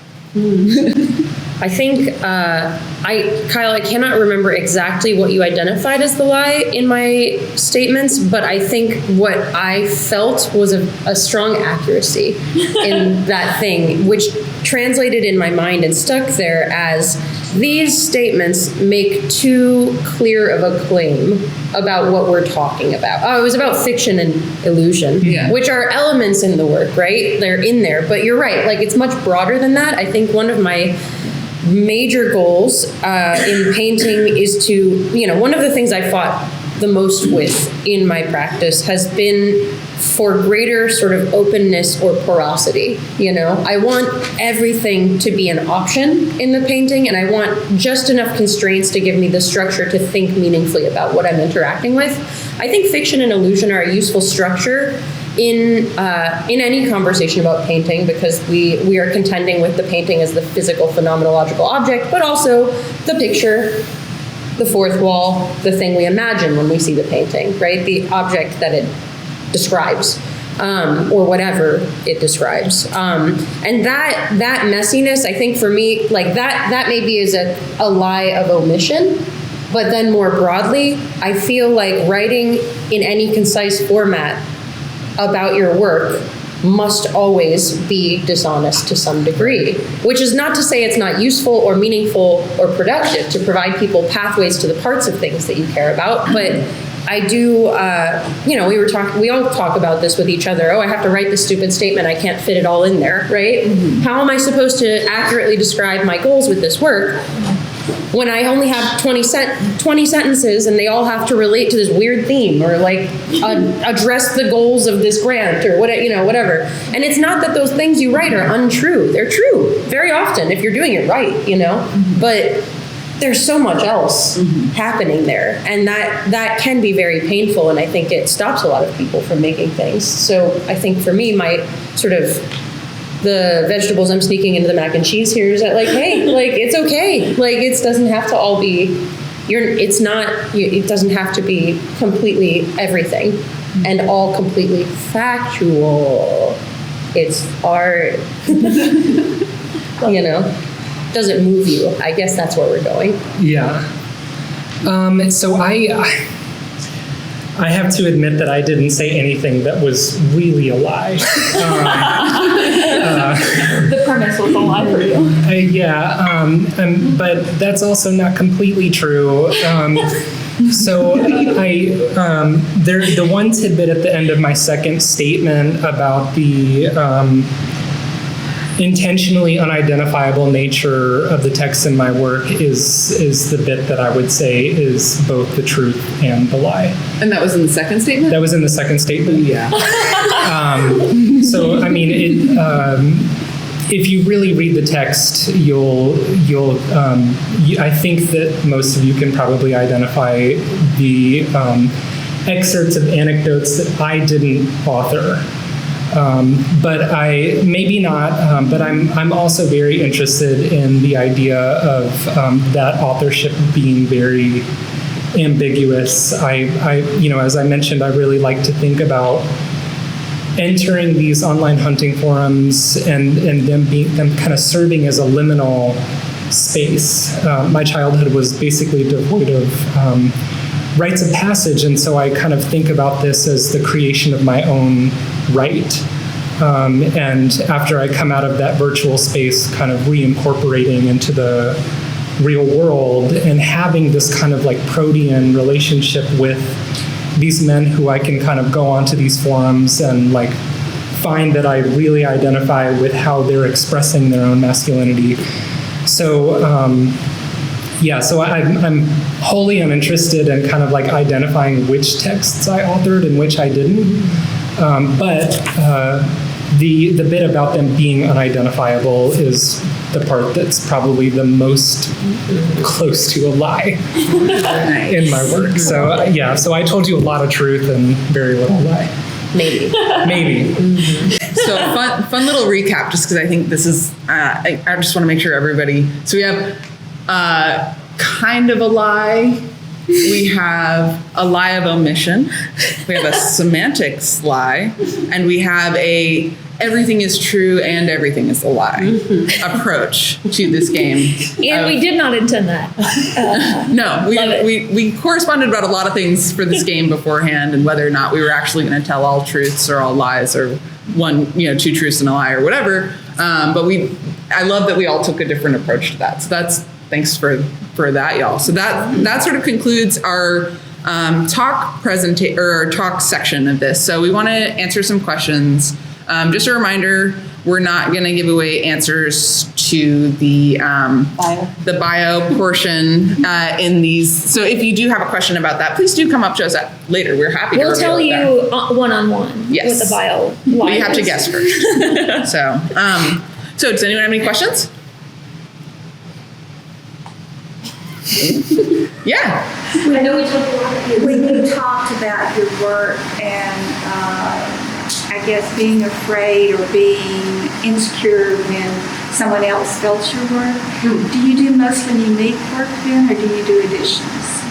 I think, Kyle, I cannot remember exactly what you identified as the lie in my statements, but I think what I felt was a strong accuracy in that thing, which translated in my mind and stuck there as these statements make too clear of a claim about what we're talking about. Oh, it was about fiction and illusion, which are elements in the work, right? They're in there, but you're right. Like, it's much broader than that. I think one of my major goals in painting is to, one of the things I fought the most with in my practice has been for greater sort of openness or porosity. I want everything to be an option in the painting, and I want just enough constraints to give me the structure to think meaningfully about what I'm interacting with. I think fiction and illusion are a useful structure in any conversation about painting, because we are contending with the painting as the physical phenomenological object, but also the picture, the fourth wall, the thing we imagine when we see the painting, right? The object that it describes, or whatever it describes. And that messiness, I think for me, like that maybe is a lie of omission. But then more broadly, I feel like writing in any concise format about your work must always be dishonest to some degree, which is not to say it's not useful or meaningful or productive to provide people pathways to the parts of things that you care about. But I do, we all talk about this with each other. Oh, I have to write this stupid statement. I can't fit it all in there, right? How am I supposed to accurately describe my goals with this work when I only have 20 sentences and they all have to relate to this weird theme or like address the goals of this grant or whatever. And it's not that those things you write are untrue. They're true very often if you're doing it right, but there's so much else happening there. And that can be very painful. And I think it stops a lot of people from making things. So I think for me, my sort of the vegetables I'm sneaking into the mac and cheese here is that like, hey, like it's okay. Like it doesn't have to all be, it doesn't have to be completely everything and all completely factual. It's art. Does it move you? I guess that's where we're going. Yeah. So I have to admit that I didn't say anything that was really a lie. The premise was a lie for you. But that's also not completely true. So the one tidbit at the end of my second statement about the intentionally unidentifiable nature of the text in my work is the bit that I would say is both the truth and the lie. And that was in the second statement? That was in the second statement. Yeah. So I mean, if you really read the text, I think that most of you can probably identify the excerpts of anecdotes that I didn't author. But I'm also very interested in the idea of that authorship being very ambiguous. As I mentioned, I really like to think about entering these online hunting forums and them kind of serving as a liminal space. My childhood was basically devoid of rites of passage, and so I kind of think about this as the creation of my own right. And after I come out of that virtual space, kind of reincorporating into the real world and having this kind of like protean relationship with these men who I can kind of go onto these forums and like find that I really identify with how they're expressing their own masculinity. So so I'm wholly uninterested in kind of like identifying which texts I authored and which I didn't. But the bit about them being unidentifiable is the part that's probably the most close to a lie in my work. So so I told you a lot of truth and very little lie. Maybe. So fun little recap, just because I think this is, I just want to make sure everybody, so we have kind of a lie, we have a lie of omission, we have a semantics lie, and we have a everything is true and everything is a lie approach to this game. And we did not intend that. No, we corresponded about a lot of things for this game beforehand, and whether or not we were actually going to tell all truths or all lies or two truths and a lie or whatever. But I love that we all took a different approach to that. So thanks for that, y'all. So that sort of concludes our talk section of this. So we want to answer some questions. Just a reminder, we're not going to give away answers to the bio portion in these. So if you do have a question about that, please do come up to us later. We're happy to. We'll tell you one-on-one with the bio. But you have to guess first. So does anyone have any questions? Yeah. When you talked about your work and I guess being afraid or being insecure when someone else felt your work, do you do mostly unique work then, or do you do editions?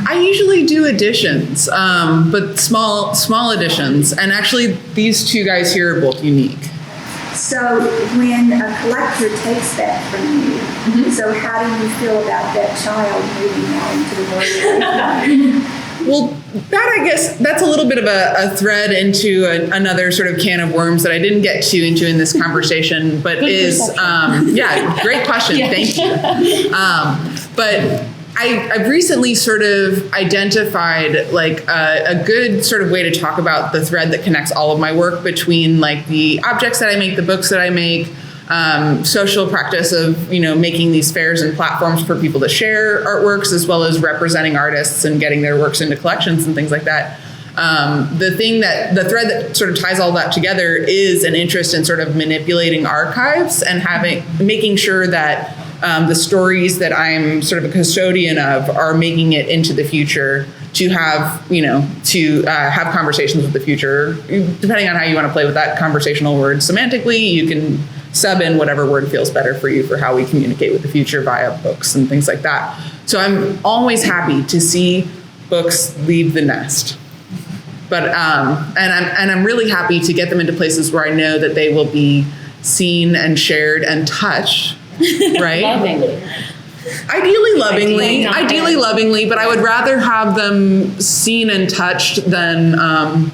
I usually do editions, but small editions. And actually, these two guys here are both unique. So when a collector takes that from you, so how do you feel about that child moving out into the world? Well, that I guess that's a little bit of a thread into another sort of can of worms that I didn't get into in this conversation, but great question. Yeah. Thank you. But I've recently sort of identified like a good sort of way to talk about the thread that connects all of my work between like the objects that I make, the books that I make, social practice of, making these fairs and platforms for people to share artworks, as well as representing artists and getting their works into collections and things like that. The thread that sort of ties all that together is an interest in sort of manipulating archives and making sure that the stories that I'm sort of a custodian of are making it into the future to have, have conversations with the future. Depending on how you want to play with that conversational word semantically, you can sub in whatever word feels better for you for how we communicate with the future via books and things like that. So I'm always happy to see books leave the nest. But I'm really happy to get them into places where I know that they will be seen and shared and touched, right? Lovingly. Ideally lovingly, but I would rather have them seen and touched than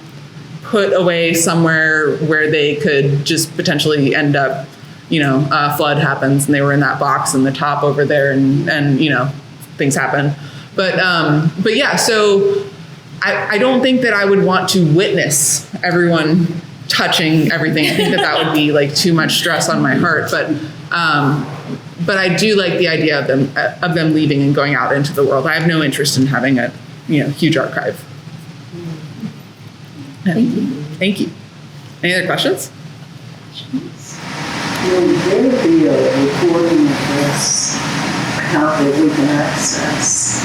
put away somewhere where they could just potentially end up, a flood happens and they were in that box in the top over there and things happen. But yeah, so I don't think that I would want to witness everyone touching everything. I think that would be like too much stress on my heart. But I do like the idea of them leaving and going out into the world. I have no interest in having a huge archive. Thank you. Any other questions? Will there be a recording of this out that we can access?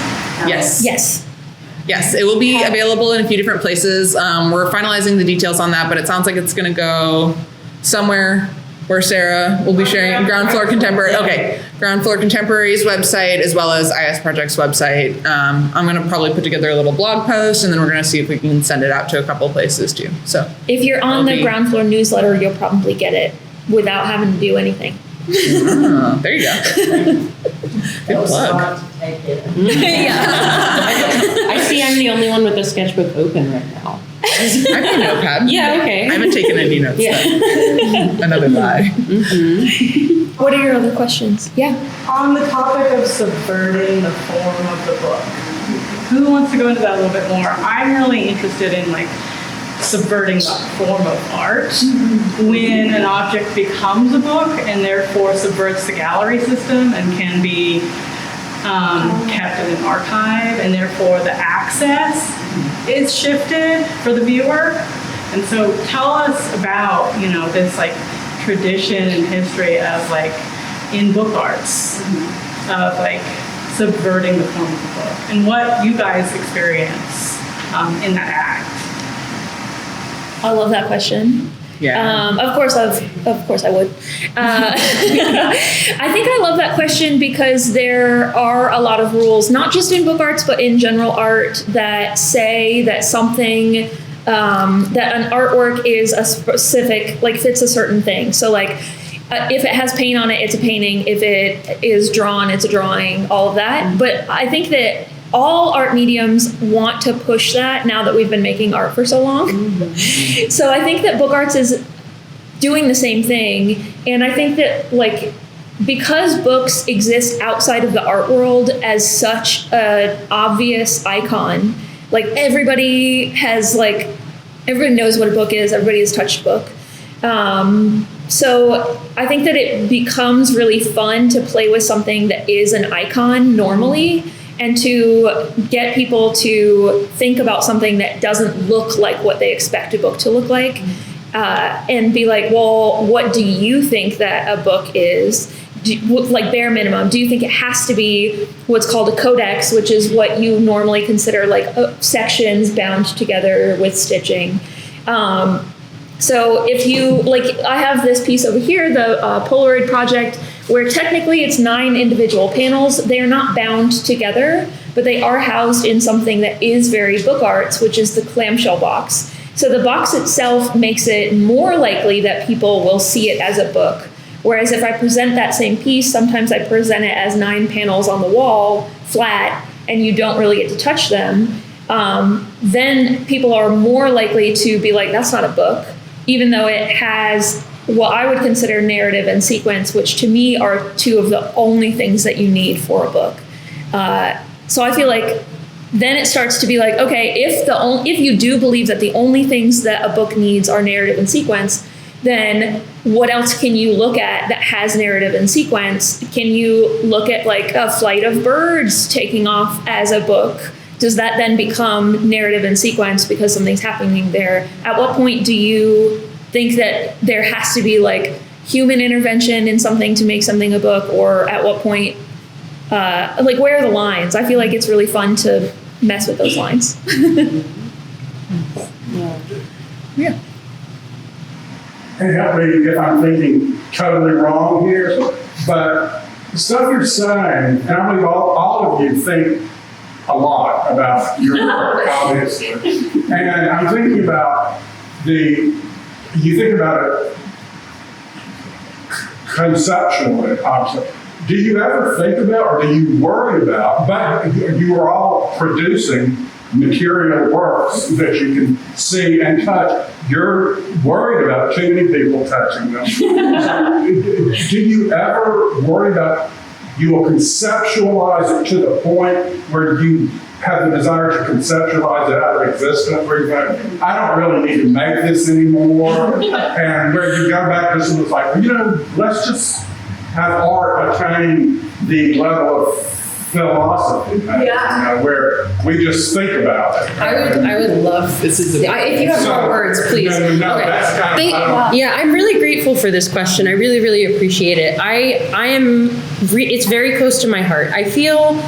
Yes, it will be available in a few different places. We're finalizing the details on that, but it sounds like it's going to go somewhere where Sarah will be sharing Ground Floor Contemporary. Okay, Ground Floor Contemporary's website as well as IS Project's website. I'm going to probably put together a little blog post, and then we're going to see if we can send it out to a couple places too. So if you're on the Ground Floor newsletter, you'll probably get it without having to do anything. There you go. Good plug. I see I'm the only one with the sketchbook open right now. I have a notepad. Yeah, okay. I haven't taken any notes yet. Another lie. Mm-hmm. What are your other questions? Yeah. On the topic of subverting the form of the book, who wants to go into that a little bit more? I'm really interested in subverting the form of art when an object becomes a book and therefore subverts the gallery system and can be kept in an archive, and therefore the access is shifted for the viewer. And so tell us about this tradition and history of in book arts of subverting the form of the book and what you guys experience in that act. I love that question. Yeah. Of course I would. I think I love that question because there are a lot of rules, not just in book arts, but in general art, that say that something, that an artwork is a specific, fits a certain thing. So if it has paint on it, it's a painting. If it is drawn, it's a drawing, all of that. But I think that all art mediums want to push that now that we've been making art for so long. Mm-hmm. So I think that book arts is doing the same thing. And I think that because books exist outside of the art world as such an obvious icon, everybody knows what a book is, everybody has touched a book. So I think that it becomes really fun to play with something that is an icon normally, and to get people to think about something that doesn't look like what they expect a book to look like, and be well, what do you think that a book is? Bare minimum, do you think it has to be what's called a codex, which is what you normally consider sections bound together with stitching? So if you, I have this piece over here, the Polaroid project, where technically it's 9 individual panels. They are not bound together, but they are housed in something that is very book arts, which is the clamshell box. So the box itself makes it more likely that people will see it as a book. Whereas if I present that same piece, sometimes I present it as 9 panels on the wall, flat, and you don't really get to touch them. Then people are more likely to be that's not a book, even though it has what I would consider narrative and sequence, which to me are 2 of the only things that you need for a book. So I feel then it starts to be okay, if you do believe that the only things that a book needs are narrative and sequence, then what else can you look at that has narrative and sequence? Can you look at a flight of birds taking off as a book? Does that then become narrative and sequence because something's happening there? At what point do you think that there has to be human intervention in something to make something a book? Or at what point, where are the lines? I feel it's really fun to mess with those lines. Yeah. And help me if I'm thinking totally wrong here, but the stuff you're saying, and I believe all of you think a lot about your work, obviously. And I'm thinking about you think about it conceptually, obviously. Do you ever think about, or do you worry about, but you are all producing material works that you can see and touch. You're worried about too many people touching them. Do you ever worry about you will conceptualize it to the point where you have the desire to conceptualize it out of existence, where you go, I don't really need to make this anymore, and where you go back to something like, let's just have art attain the level of philosophy, where we just think about it. I would love this. If you have more words, please. No, that's kind of, yeah, I'm really grateful for this question. I really, really appreciate it. It's very close to my heart. I feel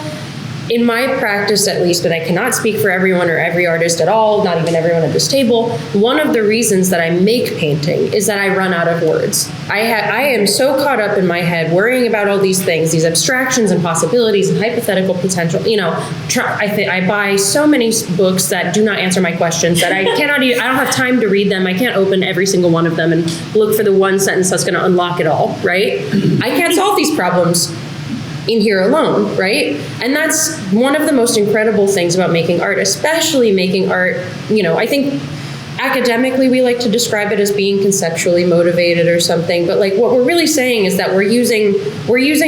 in my practice, at least, and I cannot speak for everyone or every artist at all, not even everyone at this table, one of the reasons that I make painting is that I run out of words. I am so caught up in my head worrying about all these things, these abstractions and possibilities and hypothetical potential. I buy so many books that do not answer my questions that I cannot even, I don't have time to read them. I can't open every single one of them and look for the one sentence that's going to unlock it all, right? I can't solve these problems in here alone, right? And that's one of the most incredible things about making art, especially making art, I think academically we like to describe it as being conceptually motivated or something, but like what we're really saying is that we're using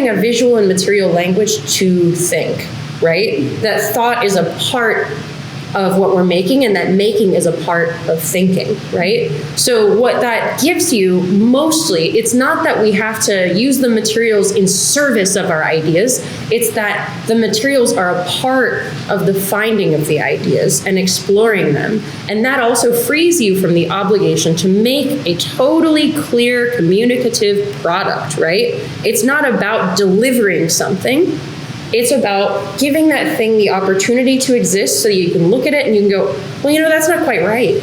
a visual and material language to think, right? That thought is a part of what we're making, and that making is a part of thinking, right? So what that gives you mostly, it's not that we have to use the materials in service of our ideas, it's that the materials are a part of the finding of the ideas and exploring them. And that also frees you from the obligation to make a totally clear communicative product, right? It's not about delivering something. It's about giving that thing the opportunity to exist so you can look at it and you can go, well, that's not quite right.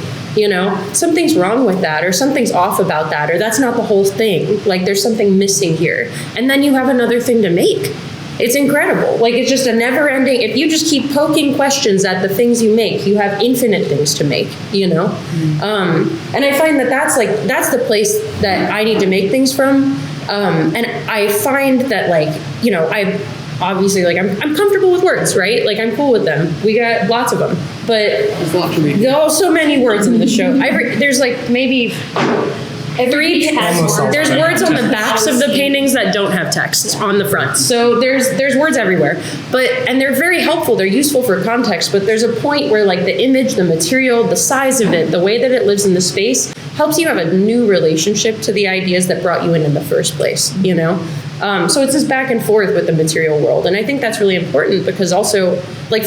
Something's wrong with that, or something's off about that, or that's not the whole thing. Like there's something missing here. And then you have another thing to make. It's incredible. Like it's just a never ending, if you just keep poking questions at the things you make, you have infinite things to make, And I find that that's the place that I need to make things from. And I find that obviously, I'm comfortable with words, right? Like I'm cool with them. We got lots of them, but there are so many words in the show. There's maybe 3 text. There's words on the backs of the paintings that don't have text on the front. So there's words everywhere, and they're very helpful. They're useful for context, but there's a point where the image, the material, the size of it, the way that it lives in the space helps you have a new relationship to the ideas that brought you in the first place, So it's this back and forth with the material world. And I think that's really important because also,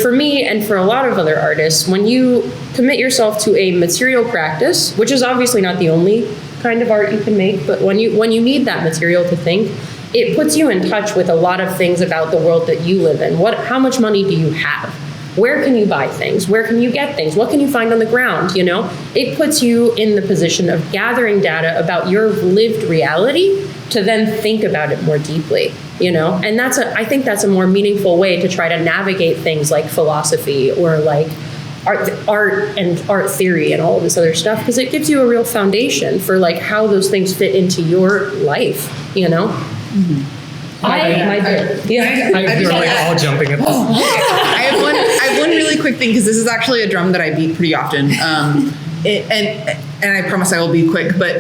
for me and for a lot of other artists, when you commit yourself to a material practice, which is obviously not the only kind of art you can make, but when you need that material to think, it puts you in touch with a lot of things about the world that you live in. How much money do you have? Where can you buy things? Where can you get things? What can you find on the ground? It puts you in the position of gathering data about your lived reality to then think about it more deeply, And I think that's a more meaningful way to try to navigate things like philosophy or art and art theory and all of this other stuff, because it gives you a real foundation for how those things fit into your life, Mm-hmm. You're all jumping at this. I have one really quick thing, because this is actually a drum that I beat pretty often, and I promise I will be quick. But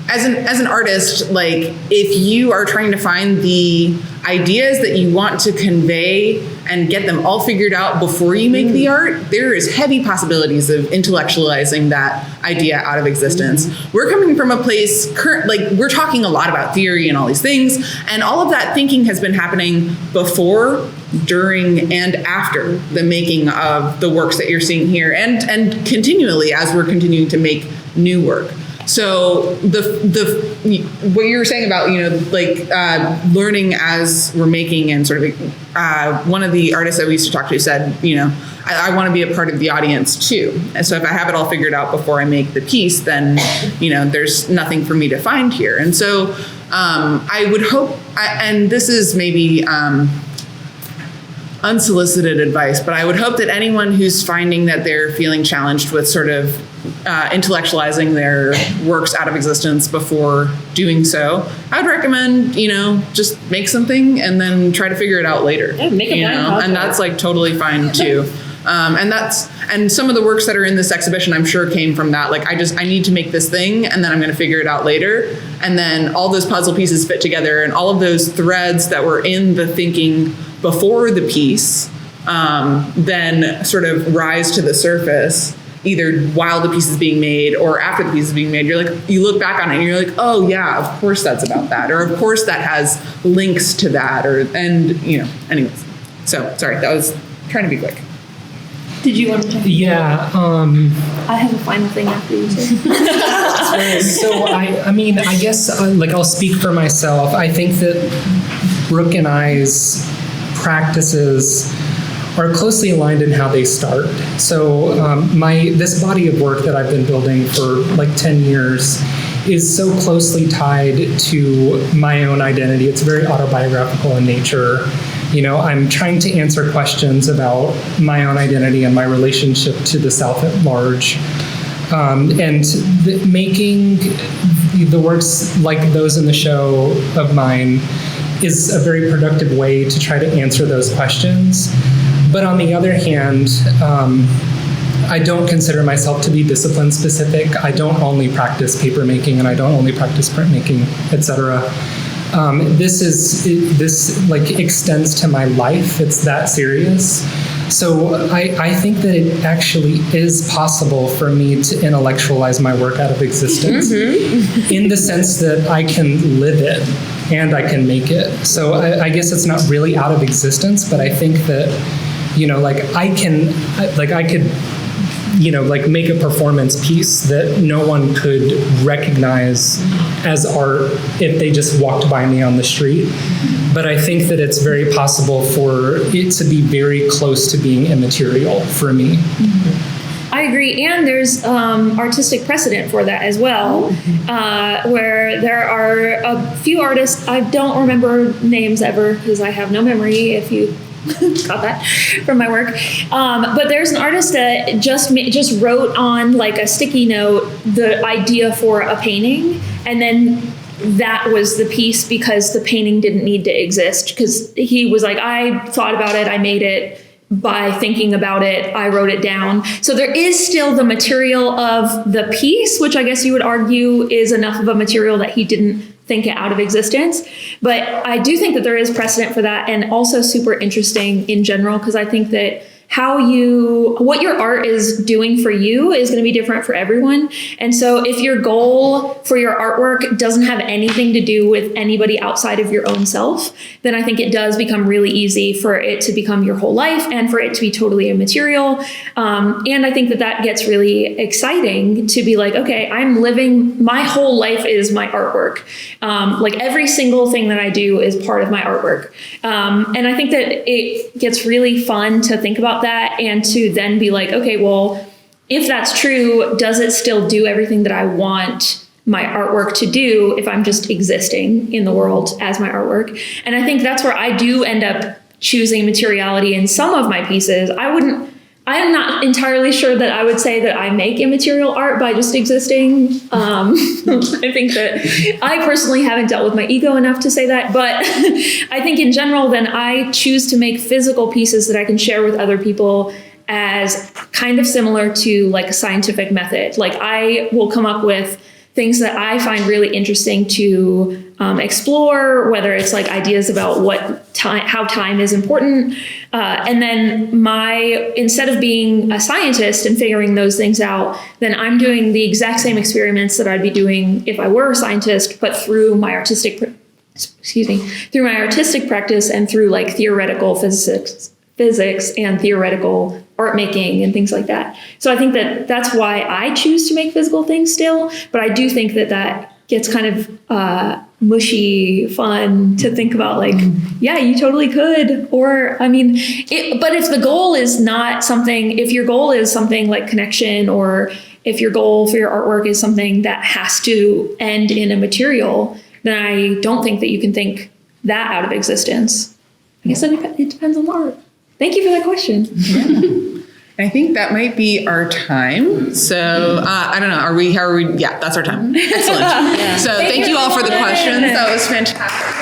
as an artist, if you are trying to find the ideas that you want to convey and get them all figured out before you make the art, there is heavy possibilities of intellectualizing that idea out of existence. We're coming from a place, we're talking a lot about theory and all these things, and all of that thinking has been happening before, during, and after the making of the works that you're seeing here, and continually as we're continuing to make new work. So what you were saying about, learning as we're making, and sort of one of the artists that we used to talk to said, I want to be a part of the audience too. And so if I have it all figured out before I make the piece, then, there's nothing for me to find here. And so I would hope, and this is maybe unsolicited advice, but I would hope that anyone who's finding that they're feeling challenged with sort of intellectualizing their works out of existence before doing so, I would recommend, just make something and then try to figure it out later. Yeah, make a blank and that's like totally fine too. And some of the works that are in this exhibition, I'm sure came from that. Like, I need to make this thing and then I'm going to figure it out later. And then all those puzzle pieces fit together, and all of those threads that were in the thinking before the piece, then sort of rise to the surface, either while the piece is being made or after the piece is being made. You look back on it and you're like, oh yeah, of course that's about that. Or of course that has links to that, anyways. So sorry, that was trying to be quick. Did you want to talk? Yeah. I have a final thing after you say. So I guess I'll speak for myself. I think that Brooke and I's practices are closely aligned in how they start. So this body of work that I've been building for 10 years is so closely tied to my own identity. It's very autobiographical in nature. I'm trying to answer questions about my own identity and my relationship to the South at large. Making the works like those in the show of mine is a very productive way to try to answer those questions. But on the other hand, I don't consider myself to be discipline specific. I don't only practice paper making, and I don't only practice printmaking, etc. This extends to my life. It's that serious. So I think that it actually is possible for me to intellectualize my work out of existence, in the sense that I can live it and I can make it. So I guess it's not really out of existence, but I think that, I could make a performance piece that no one could recognize as art if they just walked by me on the street. But I think that it's very possible for it to be very close to being immaterial for me. I agree, and there's artistic precedent for that as well, where there are a few artists, I don't remember names ever because I have no memory, if you got that from my work. But there's an artist that just wrote on a sticky note the idea for a painting, and then that was the piece because the painting didn't need to exist, because he was like, I thought about it, I made it by thinking about it, I wrote it down. So there is still the material of the piece, which I guess you would argue is enough of a material that he didn't think it out of existence. But I do think that there is precedent for that, and also super interesting in general, because I think that what your art is doing for you is going to be different for everyone. And so if your goal for your artwork doesn't have anything to do with anybody outside of your own self, then I think it does become really easy for it to become your whole life and for it to be totally immaterial. And I think that gets really exciting to be like, okay, I'm living, my whole life is my artwork. Every single thing that I do is part of my artwork. And I think that it gets really fun to think about that, and to then be like, okay, well, if that's true, does it still do everything that I want my artwork to do if I'm just existing in the world as my artwork? And I think that's where I do end up choosing materiality in some of my pieces. I am not entirely sure that I would say that I make immaterial art by just existing. I think that I personally haven't dealt with my ego enough to say that, but I think in general, then I choose to make physical pieces that I can share with other people as kind of similar to a scientific method. I will come up with things that I find really interesting to explore, whether it's ideas about how time is important. And then instead of being a scientist and figuring those things out, then I'm doing the exact same experiments that I'd be doing if I were a scientist, but through my artistic practice and through theoretical physics and theoretical art making and things like that. So I think that that's why I choose to make physical things still. But I do think that that gets kind of mushy fun to think about, like, yeah, you totally could. Or, I mean, but if the goal is not something, if your goal is something like connection, or if your goal for your artwork is something that has to end in a material, then I don't think that you can think that out of it guess it depends on the art. Thank you for that question. Yeah. I think that might be our time. So I don't know. How are we? Yeah, that's our time. Excellent. So thank you all for the questions. That was fantastic.